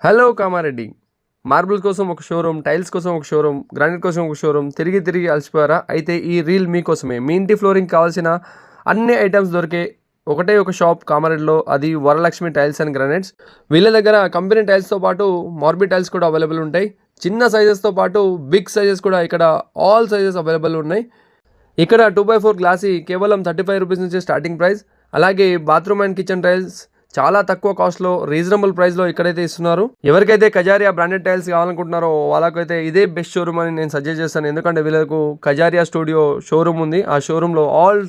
Hello Kamareddy. Marbles కోసం ఒక showroom, tiles కోసం ఒక షోరూమ్, గ్రానైట్ కోసం ఒక షోరూమ్, తిరిగి తిరిగి అలసిపోయారా? అయితే ఈ రీల్ మీకోసమే. మీ ఇంటి ఫ్లోరింగ్ కావాల్సిన అన్ని ఐటమ్స్ దొరికే ఒకటే ఒక షాప్ కామారెడ్డిలో, అది వరలక్ష్మి టైల్స్ అండ్ గ్రానైట్స్. వీళ్ళ దగ్గర కంపెనీ టైల్స్తో పాటు మార్బీ టైల్స్ కూడా అవైలబుల్ ఉంటాయి. చిన్న సైజెస్తో పాటు బిగ్ సైజెస్ కూడా ఇక్కడ ఆల్ సైజెస్ అవైలబుల్ ఉన్నాయి. ఇక్కడ 2x4 గ్లాసీ కేవలం 35 రూపీస్ నుంచి స్టార్టింగ్ ప్రైస్. అలాగే బాత్రూమ్ అండ్ కిచెన్ టైల్స్ చాలా తక్కువ కాస్ట్లో, రీజనబుల్ ప్రైస్లో ఇక్కడైతే ఇస్తున్నారు. ఎవరికైతే కజారియా బ్రాండెడ్ టైల్స్ కావాలనుకుంటున్నారో వాళ్ళకైతే ఇదే బెస్ట్ షోరూమ్ అని నేను సజెస్ట్ చేస్తాను. ఎందుకంటే వీళ్ళకు కజారియా స్టూడియో షోరూమ్ ఉంది. ఆ షోరూంలో all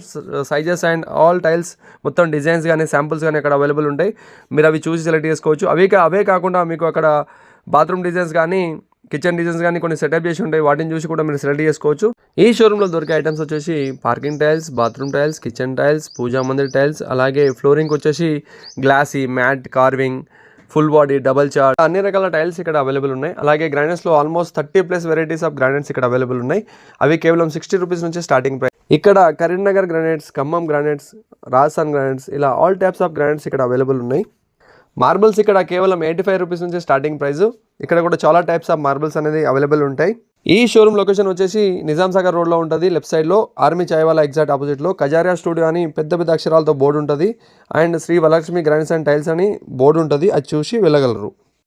sizes and all tiles మొత్తం డిజైన్స్ కానీ శాంపుల్స్ కానీ అక్కడ అవైలబుల్ ఉంటాయి. మీరు అవి చూసి సెలెక్ట్ చేసుకోవచ్చు. అవే కాకుండా మీకు అక్కడ బాత్రూమ్ డిజైన్స్ కానీ కిచెన్ డిజైన్స్ కానీ కొన్ని సెటప్ చేసి ఉంటాయి. వాటిని చూసి కూడా మీరు సెలెక్ట్ చేసుకోవచ్చు. ఈ షోరూంలో దొరికే ఐటమ్స్ వచ్చేసి parking tiles, bathroom tiles, kitchen tiles, puja mandir tiles, అలాగే ఫ్లోరింగ్ వచ్చేసి glossy, matt, carving, full body, double charge, అన్ని రకాల టైల్స్ ఇక్కడ అవైలబుల్ ఉన్నాయి. అలాగే గ్రానైట్స్లో ఆల్మోస్ట్ 30+ వెరైటీస్ ఆఫ్ గ్రానైట్స్ ఇక్కడ అవైలబుల్ ఉన్నాయి. అవి కేవలం 60 రూపీస్ నుంచి స్టార్టింగ్ ప్రైస్. ఇక్కడ Karimnagar granites, Khammam granites, Rajasthan granites, ఇలా ఆల్ టైప్స్ ఆఫ్ గ్రానైట్స్ ఇక్కడ అవైలబుల్ ఉన్నాయి. మార్బుల్స్ ఇక్కడ కేవలం 85 రూపీస్ నుంచి స్టార్టింగ్ ప్రైస్. ఇక్కడ కూడా చాలా టైప్స్ ఆఫ్ మార్బుల్స్ అనేది అవైలబుల్ ఉంటాయి. ఈ షోరూమ్ లొకేషన్ వచ్చేసి నిజాం సాగర్ రోడ్లో ఉంటుంది. లెఫ్ట్ సైడ్లో ఆర్మీ చాయ్వాలా ఎగ్జాక్ట్ ఆపోజిట్లో కజారియా స్టూడియో అని పెద్ద పెద్ద అక్షరాలతో బోర్డు ఉంటుంది. And Sri Varalakshmi granites and tiles అని బోర్డు ఉంటుంది. అది చూసి వెళ్ళగలరు.